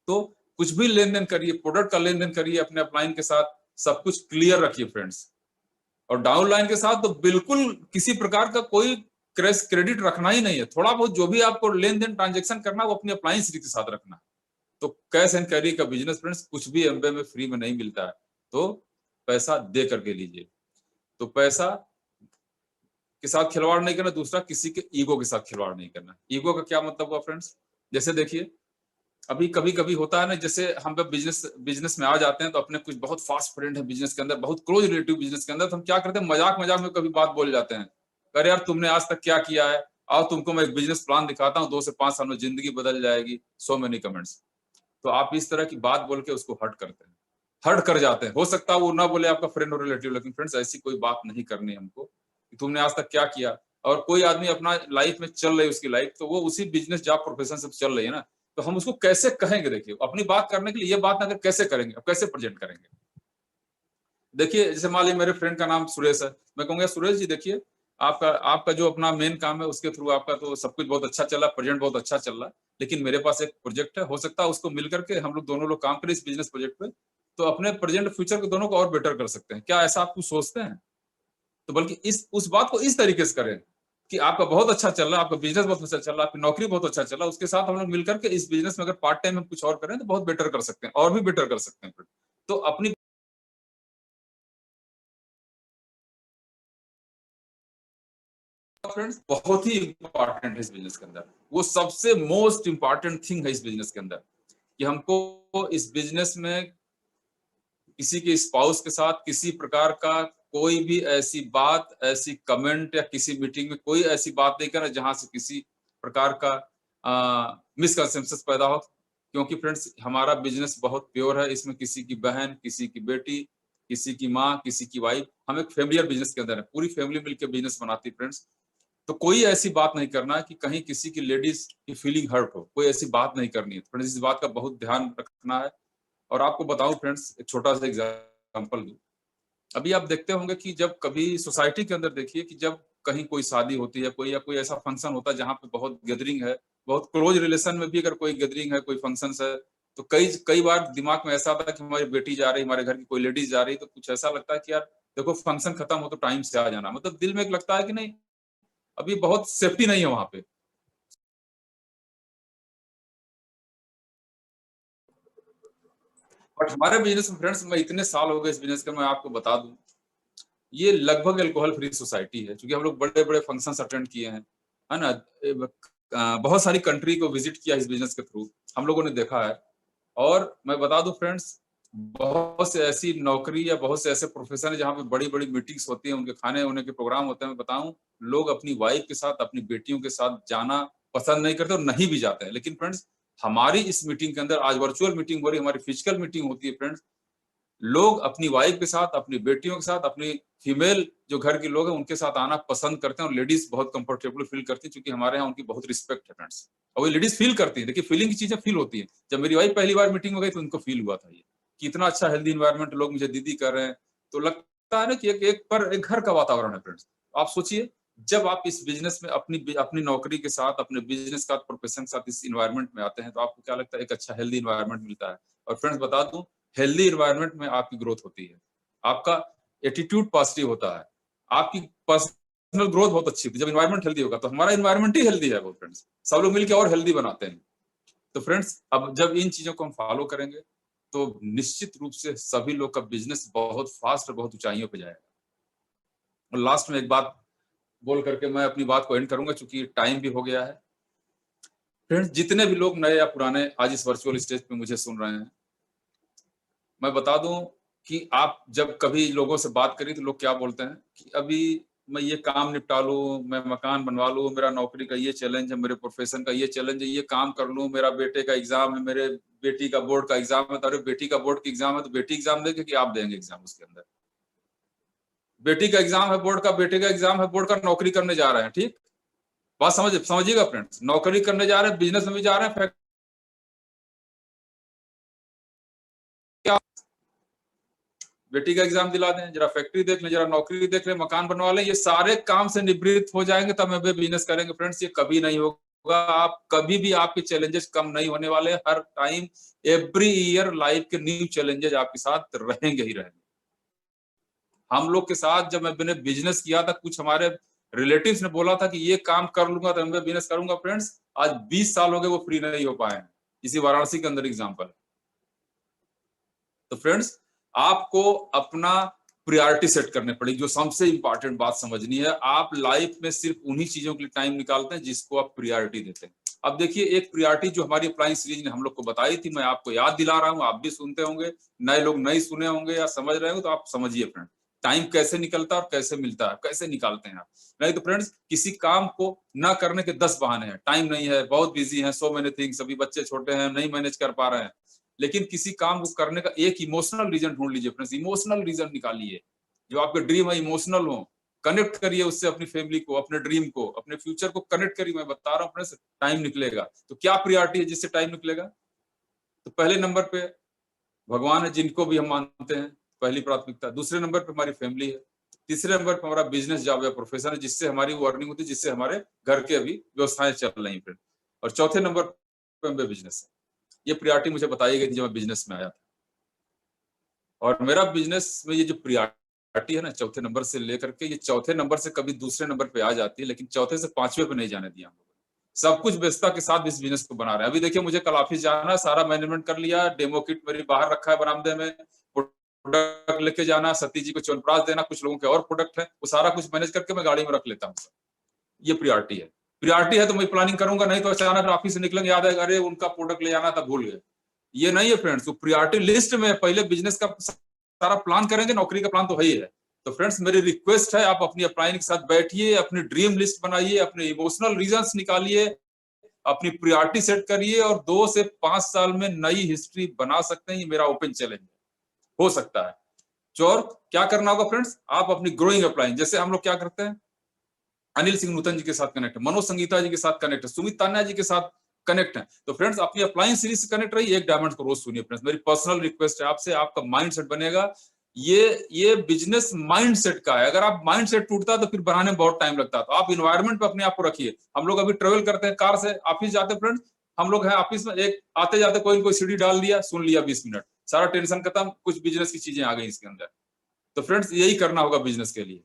B: तो कुछ भी लेन देन करिए, प्रोडक्ट का लेन देन करिए अपने अपलाइन के साथ, सब कुछ क्लियर रखिए फ्रेंड्स। और डाउनलाइन के साथ तो बिल्कुल किसी प्रकार का कोई क्रेडिट रखना ही नहीं है। थोड़ा बहुत जो भी आपको लेन देन ट्रांजेक्शन करना है वो अपनी अप्लायंस के साथ रखना है। तो कैश एंड कैरी का बिजनेस फ्रेंड्स कुछ भी एमबे में फ्री में नहीं मिलता है, तो पैसा दे करके लीजिए। तो पैसा के साथ खिलवाड़ नहीं करना, दूसरा किसी के ईगो के साथ खिलवाड़ नहीं करना। ईगो का क्या मतलब हुआ फ्रेंड्स? जैसे देखिए अभी कभी कभी होता है ना, जैसे हम जब बिजनेस में आ जाते हैं तो अपने कुछ बहुत फास्ट फ्रेंड है बिजनेस के अंदर, बहुत क्लोज रिलेटिव बिजनेस के अंदर, तो हम क्या करते हैं, मजाक मजाक में कभी बात बोल जाते हैं, अरे यार तुमने आज तक क्या किया है, आओ तुमको मैं एक बिजनेस प्लान दिखाता हूँ, 2 से 5 साल में जिंदगी बदल जाएगी, सो मेनी कमेंट्स। तो आप इस तरह की बात बोल के उसको हर्ट करते हैं, हर्ट कर जाते हैं। हो सकता है वो ना बोले आपका फ्रेंड और रिलेटिव, लेकिन फ्रेंड्स ऐसी कोई बात नहीं करनी हमको कि तुमने आज तक क्या किया। और कोई आदमी अपना लाइफ में चल रही है उसकी लाइफ, तो वो उसी बिजनेस जॉब प्रोफेशन से चल रही है ना, तो हम उसको कैसे कहेंगे, देखिए अपनी बात करने के लिए ये बात अगर कैसे करेंगे, अब कैसे प्रेजेंट करेंगे। देखिए जैसे मान लीजिए मेरे फ्रेंड का नाम सुरेश है, मैं कहूंगा सुरेश जी देखिए आपका आपका जो अपना मेन काम है उसके थ्रू आपका तो सब कुछ बहुत अच्छा चल रहा है, प्रेजेंट बहुत अच्छा चल रहा है, लेकिन मेरे पास एक प्रोजेक्ट है, हो सकता है उसको मिलकर के हम लोग दोनों लोग काम करें इस बिजनेस प्रोजेक्ट पे, तो अपने प्रेजेंट फ्यूचर को दोनों को और बेटर कर सकते हैं। क्या ऐसा आप कुछ सोचते हैं? तो बल्कि इस उस बात को इस तरीके से करें कि आपका बहुत अच्छा चल रहा है, आपका बिजनेस बहुत अच्छा चल रहा है, आपकी नौकरी बहुत अच्छा चल रहा है, उसके साथ हम लोग मिलकर के इस बिजनेस में अगर पार्ट टाइम हम कुछ और करें तो बहुत बेटर कर सकते हैं, और भी बेटर कर सकते हैं। तो अपनी फ्रेंड्स बहुत ही इंपॉर्टेंट है इस बिजनेस के अंदर, वो सबसे मोस्ट इंपॉर्टेंट थिंग है इस बिजनेस के अंदर, कि हमको इस बिजनेस में किसी के स्पाउस के साथ किसी प्रकार का कोई भी ऐसी बात, ऐसी कमेंट या किसी मीटिंग में कोई ऐसी बात नहीं करना जहां से किसी प्रकार का मिसकंसेप्शन पैदा हो। क्योंकि फ्रेंड्स हमारा बिजनेस बहुत प्योर है, इसमें किसी की बहन, किसी की बेटी, किसी की माँ, किसी की वाइफ, हम एक फैमिलियर बिजनेस के अंदर है, पूरी फैमिली मिलकर बिजनेस बनाती है फ्रेंड्स। तो कोई ऐसी बात नहीं करना है कि कहीं किसी की लेडीज की फीलिंग हर्ट हो, कोई ऐसी बात नहीं करनी है फ्रेंड्स, इस बात का बहुत ध्यान रखना है। और आपको बताऊं फ्रेंड्स, एक छोटा सा एग्जांपल दूं, अभी आप देखते होंगे कि जब कभी सोसाइटी के अंदर देखिए कि जब कहीं कोई शादी होती है, कोई या कोई ऐसा फंक्शन होता है जहाँ पे बहुत गैदरिंग है, बहुत क्लोज रिलेशन में भी अगर कोई गैदरिंग है, कोई फंक्शन है, तो कई कई बार दिमाग में ऐसा आता है कि हमारी बेटी जा रही, हमारे घर की कोई लेडीज जा रही, तो कुछ ऐसा लगता है कि यार देखो फंक्शन खत्म हो तो टाइम से आ जाना, मतलब दिल में एक लगता है कि नहीं अभी बहुत सेफ्टी नहीं है वहां पे। बट हमारे बिजनेस में फ्रेंड्स, मैं इतने साल हो गए इस बिजनेस के, मैं आपको बता दूं ये लगभग अल्कोहल फ्री सोसाइटी है, क्योंकि हम लोग बड़े बड़े फंक्शंस अटेंड किए हैं, है ना, बहुत सारी कंट्री को विजिट किया इस बिजनेस के थ्रू, हम लोगों ने देखा है। और मैं बता दूं फ्रेंड्स, बहुत से ऐसी नौकरी या बहुत से ऐसे प्रोफेशन है जहाँ पे बड़ी बड़ी मीटिंग्स होती हैं, उनके खाने होने के प्रोग्राम होते हैं, मैं बताऊं लोग अपनी वाइफ के साथ, अपनी बेटियों के साथ जाना पसंद नहीं करते और नहीं भी जाते हैं। लेकिन फ्रेंड्स हमारी इस मीटिंग के अंदर, आज वर्चुअल मीटिंग हो रही है, हमारी फिजिकल मीटिंग होती है फ्रेंड्स, लोग अपनी वाइफ के साथ, अपनी बेटियों के साथ, अपनी फीमेल जो घर के लोग हैं उनके साथ आना पसंद करते हैं, और लेडीज बहुत कंफर्टेबल फील करती है, क्योंकि हमारे यहाँ उनकी बहुत रिस्पेक्ट है फ्रेंड्स। और वो लेडीज फील करती है, देखिए फीलिंग की चीजें फील होती है। जब मेरी वाइफ पहली बार मीटिंग में गई तो उनको फील हुआ था ये कि इतना अच्छा हेल्दी इन्वायरमेंट, लोग मुझे दीदी कर रहे हैं, तो लगता है ना कि एक घर का वातावरण है फ्रेंड्स। आप सोचिए जब आप इस बिजनेस में अपनी अपनी नौकरी के साथ, अपने बिजनेस का प्रोफेशन के साथ इस इन्वायरमेंट में आते हैं, तो आपको क्या लगता है, एक अच्छा हेल्दी इन्वायरमेंट मिलता है। और फ्रेंड्स बता दूं, हेल्दी इन्वायरमेंट में आपकी ग्रोथ होती है, आपका एटीट्यूड पॉजिटिव होता है, आपकी पर्सनल ग्रोथ बहुत अच्छी होती है। जब इन्वायरमेंट हेल्दी होगा तो हमारा इन्वायरमेंट ही हेल्दी है वो फ्रेंड्स, सब लोग मिलकर और हेल्दी बनाते हैं। तो फ्रेंड्स अब जब इन चीजों को हम फॉलो करेंगे तो निश्चित रूप से सभी लोग का बिजनेस बहुत फास्ट और बहुत ऊंचाइयों पे जाएगा। और लास्ट में एक बात बोल करके मैं अपनी बात को एंड करूंगा, चूंकि टाइम भी हो गया है। फ्रेंड्स जितने भी लोग नए या पुराने आज इस वर्चुअल स्टेज पे मुझे सुन रहे हैं, मैं बता दूं कि आप जब कभी लोगों से बात करी तो लोग क्या बोलते हैं कि अभी मैं ये काम निपटा लूं, मैं मकान बनवा लूं, मेरा नौकरी का ये चैलेंज है, मेरे प्रोफेशन का ये चैलेंज है, ये काम कर लूं, मेरा बेटे का एग्जाम है, मेरे बेटी का बोर्ड का एग्जाम है, तो अरे बेटी का बोर्ड का एग्जाम है तो बेटी एग्जाम देगी कि आप देंगे एग्जाम उसके अंदर? बेटी का एग्जाम है बोर्ड का, बेटे का एग्जाम है बोर्ड का, नौकरी करने जा रहे हैं, ठीक बात समझिएगा फ्रेंड्स, नौकरी करने जा रहे हैं, बिजनेस में भी जा रहे हैं, क्या बेटी का एग्जाम दिला दें, जरा फैक्ट्री देख लें, जरा नौकरी देख लें, मकान बनवा लें, ये सारे काम से निवृत्त हो जाएंगे तब हम बिजनेस करेंगे फ्रेंड्स। ये कभी नहीं होगा, आप कभी भी आपके चैलेंजेस कम नहीं होने वाले, हर टाइम एवरी ईयर लाइफ के न्यू चैलेंजेस आपके साथ रहेंगे ही रहेंगे। हम लोग के साथ जब मैंने बिजनेस किया था, कुछ हमारे रिलेटिव्स ने बोला था कि ये काम कर लूंगा तो मैं बिजनेस करूंगा, फ्रेंड्स आज 20 साल हो गए वो फ्री नहीं हो पाए हैं। इसी वाराणसी के अंदर एग्जांपल है। तो फ्रेंड्स आपको अपना प्रायोरिटी सेट करने पड़ेगी। जो सबसे इंपॉर्टेंट बात समझनी है, आप लाइफ में सिर्फ उन्हीं चीजों के लिए टाइम निकालते हैं जिसको आप प्रायोरिटी देते हैं। अब देखिए, एक प्रायोरिटी जो हमारी अप्लाइंग सीरीज ने हम लोग को बताई थी, मैं आपको याद दिला रहा हूं, आप भी सुनते होंगे, नए लोग नहीं सुने होंगे या समझ रहे हो तो आप समझिए फ्रेंड, टाइम कैसे निकलता है और कैसे मिलता है, कैसे निकालते हैं आप। नहीं तो फ्रेंड्स किसी काम को ना करने के 10 बहाने हैं, टाइम नहीं है, बहुत बिजी है, सो मेनी थिंग्स, अभी बच्चे छोटे हैं, नहीं मैनेज कर पा रहे हैं। लेकिन किसी काम को करने का एक इमोशनल रीजन ढूंढ लीजिए फ्रेंड्स, इमोशनल रीजन निकालिए, जो आपके ड्रीम है, इमोशनल हो, कनेक्ट करिए उससे अपनी फैमिली को, अपने ड्रीम को, अपने फ्यूचर को कनेक्ट करिए। मैं बता रहा हूँ फ्रेंड्स, टाइम निकलेगा। तो क्या प्रायोरिटी है जिससे टाइम निकलेगा? तो पहले नंबर पे भगवान है, जिनको भी हम मानते हैं, पहली प्राथमिकता। दूसरे नंबर पे हमारी फैमिली है। तीसरे नंबर पे हमारा बिजनेस, जॉब या प्रोफेशन है, जिससे हमारी अर्निंग होती है, जिससे हमारे घर के अभी व्यवस्थाएं चल रही हैं फ्रेंड। और चौथे नंबर पे बिजनेस है। ये प्रायोरिटी मुझे बताई गई थी जब मैं बिजनेस में आया था, और मेरा बिजनेस में ये जो प्रायोरिटी है ना, चौथे नंबर से लेकर के, ये चौथे नंबर से कभी दूसरे नंबर पे आ जाती है, लेकिन चौथे से 5वें पे नहीं जाने दिया हम लोगों ने। सब कुछ व्यस्तता के साथ इस बिजनेस को बना रहे हैं। अभी देखिए, मुझे कल ऑफिस जाना है, सारा मैनेजमेंट कर लिया, डेमो किट मेरी बाहर रखा है बरामदे में, प्रोडक्ट लेके जाना, सती जी को च्यवनप्राश देना, कुछ लोगों के और प्रोडक्ट है, वो सारा कुछ मैनेज करके मैं गाड़ी में रख लेता हूँ। ये प्रायोरिटी है। प्रायोरिटी है तो मैं प्लानिंग करूंगा, नहीं तो अचानक ऑफिस से निकलेंगे, याद है अरे उनका प्रोडक्ट ले जाना था, भूल गए। ये नहीं है फ्रेंड्स, तो प्रायोरिटी लिस्ट में पहले बिजनेस का सारा प्लान करेंगे, नौकरी का प्लान तो है ही है। तो फ्रेंड्स मेरी रिक्वेस्ट है, आप अपनी अपलाइन के साथ बैठिए, अपनी ड्रीम लिस्ट बनाइए, अपने इमोशनल रीजंस निकालिए, अपनी प्रायोरिटी सेट करिए, और 2 से 5 साल में नई हिस्ट्री बना सकते हैं। ये मेरा ओपन चैलेंज हो सकता है। और क्या करना होगा फ्रेंड्स, आप अपनी ग्रोइंग अपलाइन, जैसे हम लोग क्या करते हैं, अनिल सिंह नूतन जी के साथ कनेक्ट है, मनोज संगीता जी के साथ कनेक्ट है, सुमित तान्या जी के साथ कनेक्ट है। तो फ्रेंड्स अपनी अपलाइन सीरीज से कनेक्ट रहिए, एक डायमंड को रोज सुनिए फ्रेंड्स, मेरी पर्सनल रिक्वेस्ट है आपसे, आपका माइंडसेट बनेगा। ये बिजनेस माइंडसेट का है, अगर आप माइंडसेट टूटता है तो फिर बनाने में बहुत टाइम लगता है। तो आप इन्वायरमेंट पे अपने आप को रखिए। हम लोग अभी ट्रेवल करते हैं, कार से ऑफिस जाते हैं फ्रेंड्स, हम लोग हैं ऑफिस में, एक आते जाते कोई न कोई सीढ़ी डाल दिया, सुन लिया 20 मिनट, सारा टेंशन खत्म, कुछ बिजनेस की चीजें आ गई इसके अंदर। तो फ्रेंड्स यही करना होगा बिजनेस के लिए।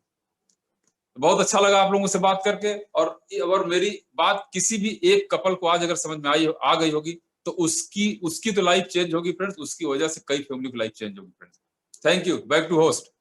B: बहुत अच्छा लगा आप लोगों से बात करके, और मेरी बात किसी भी एक कपल को आज अगर समझ में आ गई होगी तो उसकी तो लाइफ चेंज होगी फ्रेंड्स, उसकी वजह से कई फैमिली की लाइफ चेंज होगी friends. Thank you. Back to host.